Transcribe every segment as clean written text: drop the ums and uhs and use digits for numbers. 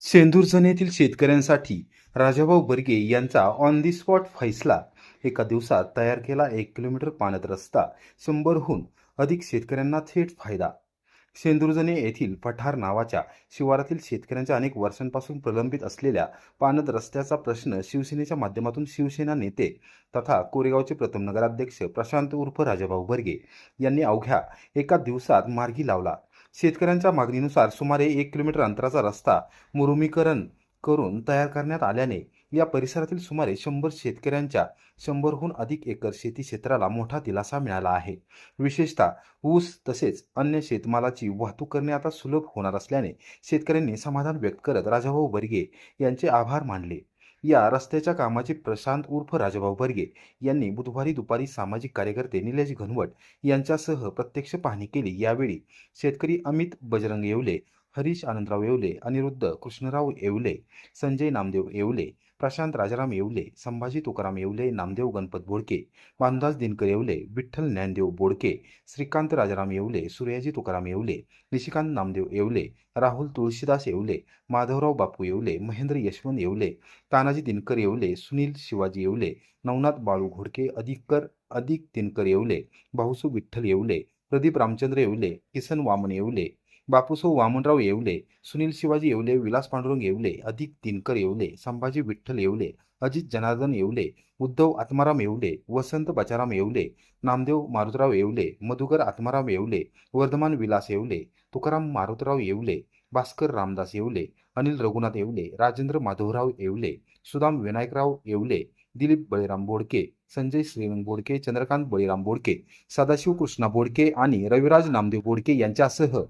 शेंदूरजण येथील शेतकऱ्यांसाठी राजाभाऊ बर्गे यांचा ऑन दी स्पॉट फैसला. एका दिवसात तयार केला 1 किलोमीटर पाणत रस्ता. 100हून अधिक शेतकऱ्यांना थेट फायदा. शेंदूरजणे येथील पठार नावाच्या शिवारातील शेतकऱ्यांच्या अनेक वर्षांपासून प्रलंबित असलेल्या पाणत रस्त्याचा प्रश्न शिवसेनेच्या माध्यमातून शिवसेना नेते तथा कोरेगावचे प्रथम नगराध्यक्ष प्रशांत उर्फ राजाभाऊ बर्गे यांनी अवघ्या एका दिवसात मार्गी लावला. शेतकऱ्यांच्या मागणीनुसार सुमारे 1 किलोमीटर अंतराचा रस्ता मुरुमीकरण करून तयार करण्यात आल्याने या परिसरातील सुमारे 100 शेतकऱ्यांच्या 100हून अधिक एकर शेती क्षेत्राला मोठा दिलासा मिळाला आहे. विशेषतः ऊस तसेच अन्य शेतमालाची वाहतूक करणे आता सुलभ होणार असल्याने शेतकऱ्यांनी समाधान व्यक्त करत राजाभाऊ बर्गे यांचे आभार मानले. या रस्त्याच्या कामाची प्रशांत उर्फ राजाभाऊ बर्गे यांनी बुधवारी दुपारी सामाजिक कार्यकर्ते निलेश घनवट यांच्यासह प्रत्यक्ष पाहणी केली. यावेळी शेतकरी अमित बजरंग येवले, हरीश आनंदराव येवले, अनिरुद्ध कृष्णराव येवले, संजय नामदेव येवले, प्रशांत राजाराम येवले, संभाजी तुकाराम येवले, नामदेव गणपत बोडके, भानुदास दिनकर येवले, विठ्ठल ज्ञानदेव बोडके, श्रीकांत राजाराम येवले, सूर्याजी तुकाराम येवले, निशिकांत नामदेव येवले, राहुल तुळशीदास येवले, माधवराव बापू येवले, महेंद्र यशवंत येवले, तानाजी दिनकर येवले, सुनील शिवाजी येवले, नवनाथ बाळू घोडके, अधिक दिनकर येवले, भाऊसू विठ्ठल येवले, प्रदीप रामचंद्र येवले, किसन वामन येवले, बापूसो वामनराव येवले, सुनील शिवाजी येवले, विलास पांडुरंग येवले, अधिक दिनकर येवले, संभाजी विठ्ठल येवले, अजित जनार्दन येवले, उद्धव आत्माराम येवले, वसंत बचाराम येवले, नामदेव मारुतराव येवले, मधुकर आत्माराम येवले, वर्धमान विलास येवले, तुकाराम मारुतराव येवले, भास्कर रामदास येवले, अनिल रघुनाथ येवले, राजेंद्र माधवराव येवले, सुदाम विनायकराव येवले, दिलीप बळीराम बोडके, संजय श्रीरंग बोडके, चंद्रकांत बळीराम बोडके, सदाशिव कृष्णा बोडके आणि रविराज नामदेव बोडके यांच्यासह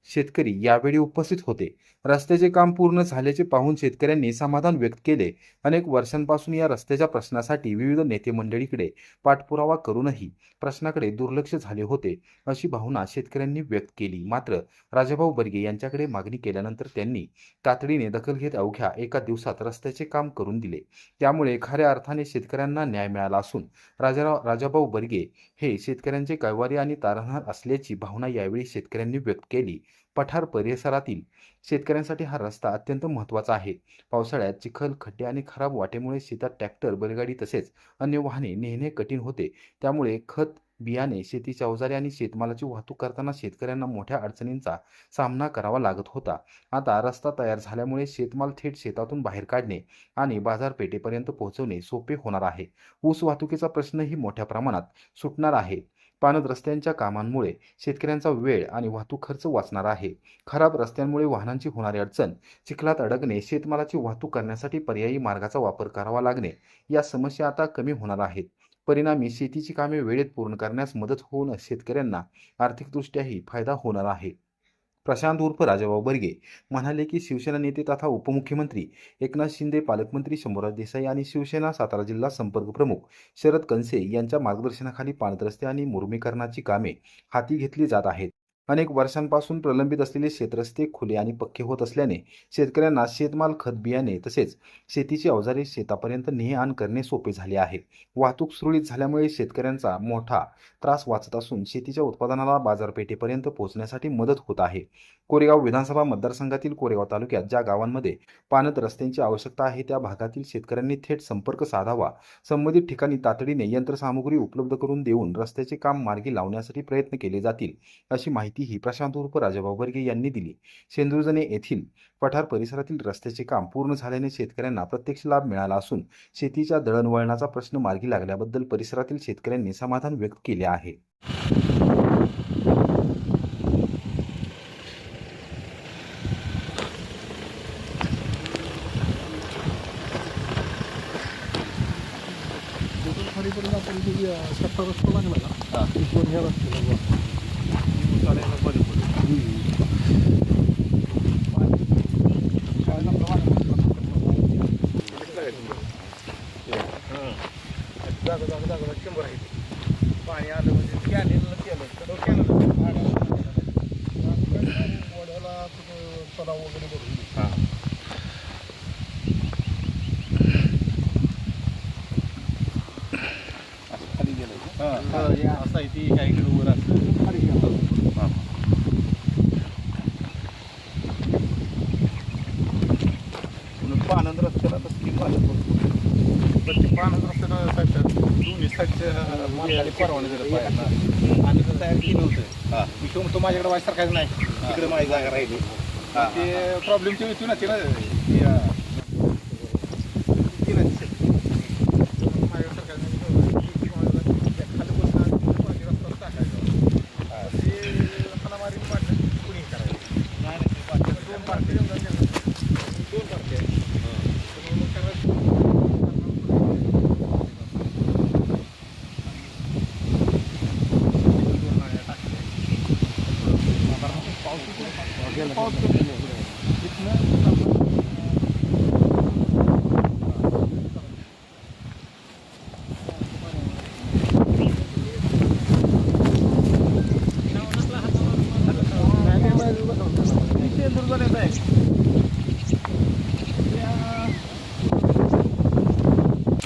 शेतकरी यावेळी उपस्थित होते. रस्त्याचे काम पूर्ण झाल्याचे पाहून शेतकऱ्यांनी समाधान व्यक्त केले. अनेक वर्षांपासून या रस्त्याच्या प्रश्नासाठी विविध नेते मंडळीकडे पाठपुरावा करूनही प्रश्नाकडे दुर्लक्ष झाले होते, अशी भावना शेतकऱ्यांनी व्यक्त केली. मात्र राजाभाऊ बर्गे यांच्याकडे मागणी केल्यानंतर त्यांनी तातडीने दखल घेत अवघ्या एका दिवसात रस्त्याचे काम करून दिले. त्यामुळे खऱ्या अर्थाने शेतकऱ्यांना न्याय मिळाला असून राजाभाऊ बर्गे हे शेतकऱ्यांचे कैवारी आणि तारणहार असल्याची भावना यावेळी शेतकऱ्यांनी व्यक्त केली. पठार परिसरातील शेतकऱ्यांसाठी हा रस्ता अत्यंत महत्त्वाचा आहे. पावसाळ्यात चिखल, खड्डे आणि खराब वाटेमुळे शेतात ट्रॅक्टर, बैलगाडी तसेच अन्य वाहने नेणे कठीण होते. त्यामुळे खत, बियाणे, शेतीची अवजारे आणि शेतमालाची वाहतूक करताना शेतकऱ्यांना मोठ्या अडचणींचा सामना करावा लागत होता. आता रस्ता तयार झाल्यामुळे शेतमाल थेट शेतातून बाहेर काढणे आणि बाजारपेठेपर्यंत पोहोचवणे सोपे होणार आहे. ऊस वाहतुकीचा प्रश्नही मोठ्या प्रमाणात सुटणार आहे. पाणत रस्त्यांच्या कामांमुळे शेतकऱ्यांचा वेळ आणि वाहतूक खर्च वाचणार आहे. खराब रस्त्यांमुळे वाहनांची होणारी अडचण, चिखलात अडकणे, शेतमालाची वाहतूक करण्यासाठी पर्यायी मार्गाचा वापर करावा लागणे या समस्या आता कमी होणार आहेत. परिणामी शेतीची कामे वेळेत पूर्ण करण्यास मदत होऊन शेतकऱ्यांना आर्थिकदृष्ट्याही फायदा होणार आहे. प्रशांत उर्फ राजाभाऊ बर्गे म्हणाले की शिवसेना नेते तथा उपमुख्यमंत्री एकनाथ शिंदे, पालकमंत्री शंभूराज देसाई आणि शिवसेना सातारा जिल्हा संपर्क प्रमुख शरद कनसे यांच्या मार्गदर्शनाखाली पाणत रस्ते आणि मुर्मीकरणाची कामे हाती घेतली जात आहेत. अनेक वर्षांपासून प्रलंबित असलेले शेतरस्ते खुले आणि पक्के होत असल्याने शेतकऱ्यांना शेतमाल, खत बियाणे तसेच शेतीची अवजारे शेतापर्यंत ने-आण करणे सोपे झाले आहे. वाहतूक सुरळीत झाल्यामुळे शेतकऱ्यांचा मोठा त्रास वाचत असून शेतीच्या उत्पादनाला बाजारपेठेपर्यंत पोहोचण्यासाठी मदत होत आहे. कोरेगाव विधानसभा मतदारसंघातील कोरेगाव तालुक्यात ज्या गावांमध्ये पाणत रस्त्यांची आवश्यकता आहे त्या भागातील शेतकऱ्यांनी थेट संपर्क साधावा. संबंधित ठिकाणी तातडीने यंत्रसामुग्री उपलब्ध करून देऊन रस्त्याचे काम मार्गी लावण्यासाठी प्रयत्न केले जातील, अशी माहितीही प्रशांत उर्फ राजाभाऊ बर्गे यांनी दिली. शेंदूरजणे येथील पठार परिसरातील रस्त्याचे काम पूर्ण झाल्याने शेतकऱ्यांना प्रत्यक्ष लाभ मिळाला असून शेतीच्या दळणवळणाचा प्रश्न मार्गी लागल्याबद्दल परिसरातील शेतकऱ्यांनी समाधान व्यक्त केले आहे. खालीपर्यंत आपण सत्ता रस्ता लागला ना, तिथून ह्या रस्त्याला जागा 100 आहे. पाणी आलं म्हणजे कॅनेलला केलं वड्याला तलाव वगैरे भरून खाली गेलं असं आहे ती काही इकडे वर असतं खाली गेलं. पानंद रस्त्याला तर स्कीम झालं पण ते पानंद रस्त्याला दोन्ही साईडच्या मालकाने परवाने दिलं पाहिजे आणि जर तयार केलं होतं मी तो म्हणतो माझ्याकडे वाय सरकायचं नाही तिकडे माझी जागा राहिली ते प्रॉब्लेमची होती ना तिला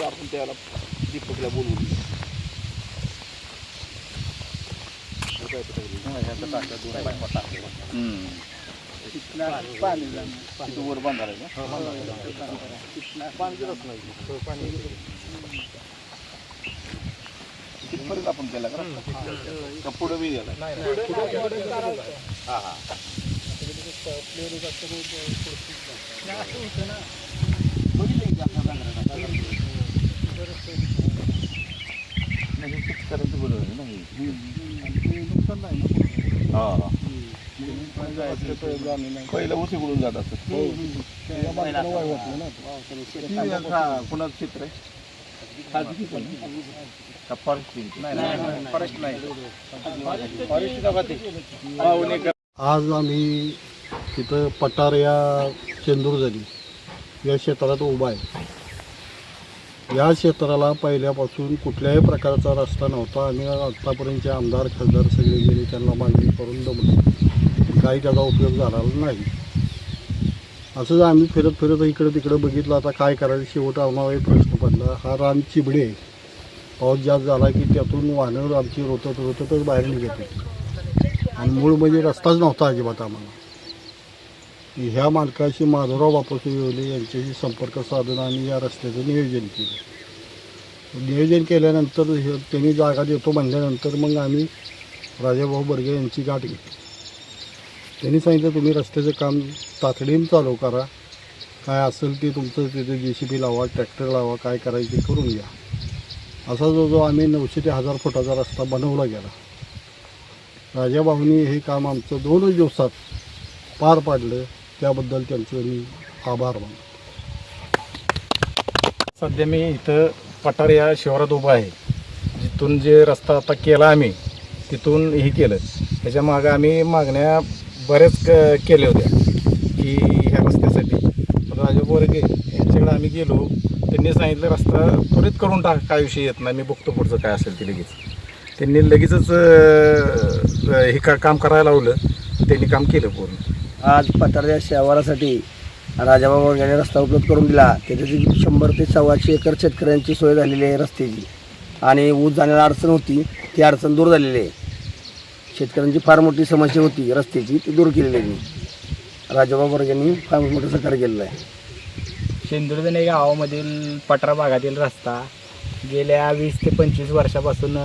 आपण त्याला दीपकला बोलवू वर बांधायला तिथपर्यंत आपण केला का पुढे बी गेला शेतकऱ्यांचं बरोबर आहे ना नुकसान नाही ना पहिलं उशी उडून जात असत कुणाचं क्षेत्र आहे आज आम्ही तिथं पठार या चेंदूर झाली या क्षेत्रात उभा आहे. या क्षेत्राला पहिल्यापासून कुठल्याही प्रकारचा रस्ता नव्हता. आम्ही आत्तापर्यंतचे आमदार खासदार सगळे गेले त्यांना मागणी करून दमलो, काही त्याचा उपयोग झाला नाही. असंच आम्ही फिरत फिरत इकडं तिकडं बघितलं आता काय करायचं. शेवट आम्हाला एक प्रश्न पडला, हा रान चिबडे आहे. पाऊस जास्त झाला की त्यातून वाहनं आमची रोततच बाहेर निघते आणि मूळ म्हणजे रस्ताच नव्हता अजिबात आम्हाला. ह्या मालकाशी माधवराव बापूसाहेब येवले यांच्याशी संपर्क साधून आम्ही या रस्त्याचं नियोजन केलं. नियोजन केल्यानंतर त्यांनी जागा देतो म्हणल्यानंतर मग आम्ही राजाभाऊ बर्गे यांची गाठ घेतली. त्यांनी सांगितलं तुम्ही रस्त्याचं काम तातडीने चालू करा, काय असेल ते तुमचं तिथे JCB लावा, ट्रॅक्टर लावा, काय करायचं ते करून घ्या. असा जो आम्ही 900 ते 1000 फुटाचा रस्ता बनवला गेला. राजाभाऊंनी हे काम आमचं 2 दिवसात पार पाडलं, त्याबद्दल त्यांचे मी आभार मानतो. सध्या मी इथं पठार या शिवारात उभा आहे. जिथून जे रस्ता आता केला आम्ही तिथून हे केलं. त्याच्या मागं आम्ही मागण्या बऱ्याच केल्या होत्या की ह्या रस्त्यासाठी. राजाभाऊ बर्गे यांच्याकडे आम्ही गेलो, त्यांनी सांगितलं रस्ता त्वरित करून टाक, काय विषय येत नाही, मी बघतो पुढचं काय असेल ते लगेच. त्यांनी लगेचच हे काम करायला लावलं, त्यांनी काम केलं पूर्ण. आज पठार शहरासाठी राजाभाऊ बर्गेने रस्ता उपलब्ध करून दिला. त्याच्याची 100 ते 125 एकर शेतकऱ्यांची सोय झालेली आहे रस्त्याची. आणि ऊस जाण्याला अडचण होती, ती अडचण दूर झालेली आहे. शेतकऱ्यांची फार मोठी समस्या होती रस्त्याची, ती दूर केलेली आहे. राजाभाऊ बर्गेंनी फार मोठं सहकार्य केलेलं आहे. शेंदुर्जणे गावामधील पठार भागातील रस्ता गेल्या 20 ते 25 वर्षापासून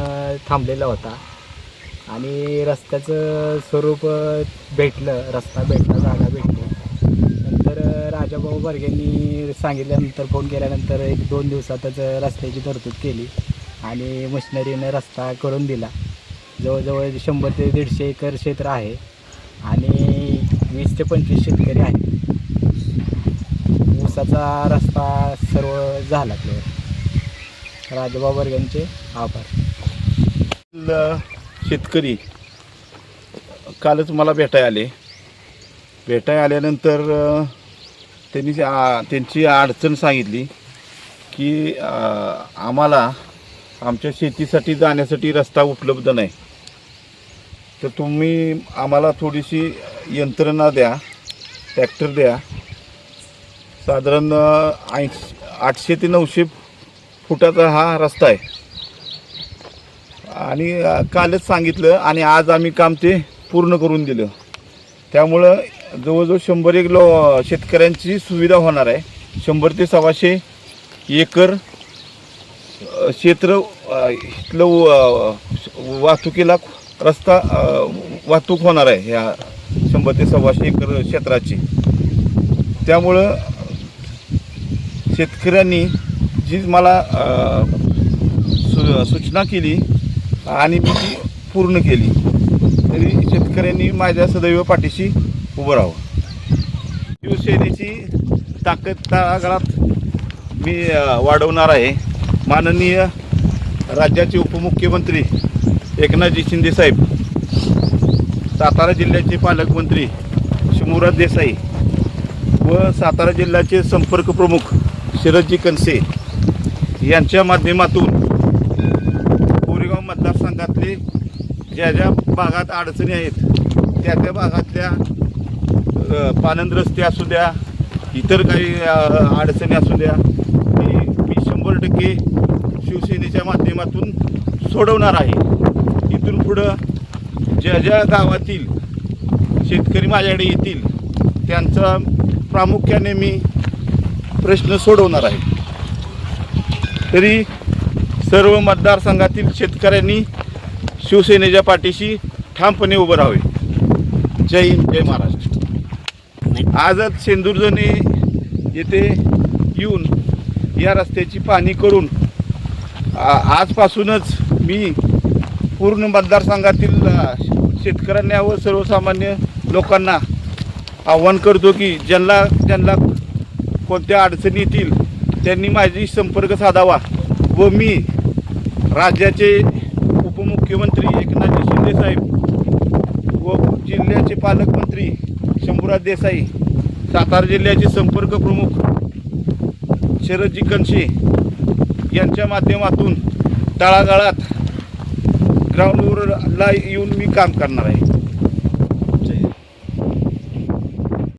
थांबलेला होता आणि रस्त्याचं स्वरूप भेटलं, रस्ता भेटला, जागा भेटली. नंतर राजाभाऊ बर्गेंनी सांगितल्यानंतर, फोन केल्यानंतर 1-2 दिवसातच रस्त्याची तरतूद केली आणि मशिनरीनं रस्ता करून दिला. जवळजवळ 100 ते 150 एकर क्षेत्र आहे आणि 20 ते 25 शेतकरी आहेत. ऊसाचा रस्ता सर्व झाला क्लिअर. राजाभाऊ बर्गेंचे आभार. शेतकरी कालच मला भेटायला आल्यानंतर त्यांनी त्यांची अडचण सांगितली की आम्हाला आमच्या शेतीसाठी जाण्यासाठी रस्ता उपलब्ध नाही, तर तुम्ही आम्हाला थोडीशी यंत्रणा द्या, ट्रॅक्टर द्या. साधारण 800 ते 900 फुटाचा हा रस्ता आहे आणि कालच सांगितलं आणि आज आम्ही काम ते पूर्ण करून दिलं. त्यामुळं जवळजवळ 100 शेतकऱ्यांची सुविधा होणार आहे. 100 ते 125 एकर क्षेत्र इथलं वाहतुकीला रस्ता वाहतूक होणार आहे ह्या 100 ते 125 एकर क्षेत्राची. त्यामुळं शेतकऱ्यांनी जी मला सूचना केली आणि मी ती पूर्ण केली, तरी शेतकऱ्यांनी माझ्या सदैव पाठीशी उभं राहावं. शिवसेनेची ताकद तळागाळात मी वाढवणार आहे. माननीय राज्याचे उपमुख्यमंत्री एकनाथजी शिंदे साहेब, सातारा जिल्ह्याचे पालकमंत्री शंभूराज देसाई व सातारा जिल्ह्याचे संपर्क प्रमुख शरदजी कनसे यांच्या माध्यमातून कोरेगाव मतदारसंघातले ज्या ज्या भागात अडचणी आहेत त्या भागातल्या पानंद रस्ते असू द्या, इतर काही अडचणी असू द्या, मी 100% शिवसेनेच्या माध्यमातून सोडवणार आहे. इथून पुढं ज्या ज्या गावातील शेतकरी माझ्याकडे येतील त्यांचा प्रामुख्याने मी प्रश्न सोडवणार आहे. तरी सर्व मतदारसंघातील शेतकऱ्यांनी शिवसेनेच्या पाठीशी ठामपणे उभं राहावे. जय हिंद, जय महाराष्ट्र. आजच शेंदुरजणे येथे येऊन या रस्त्याची पाहणी करून आजपासूनच मी पूर्ण मतदारसंघातील शेतकऱ्यांना व सर्वसामान्य लोकांना आव्हान करतो की ज्यांना कोणत्या अडचणी येतील त्यांनी माझी संपर्क साधावा व मी राज्याचे उपमुख्यमंत्री एकनाथजी शिंदे साहेब व जिल्ह्याचे पालकमंत्री शंभूराज देसाई, सातारा जिल्ह्याचे संपर्क प्रमुख शरदजी कनसे यांच्या माध्यमातून तळागाळात ग्राउंडवरला येऊन मी काम करणार आहे.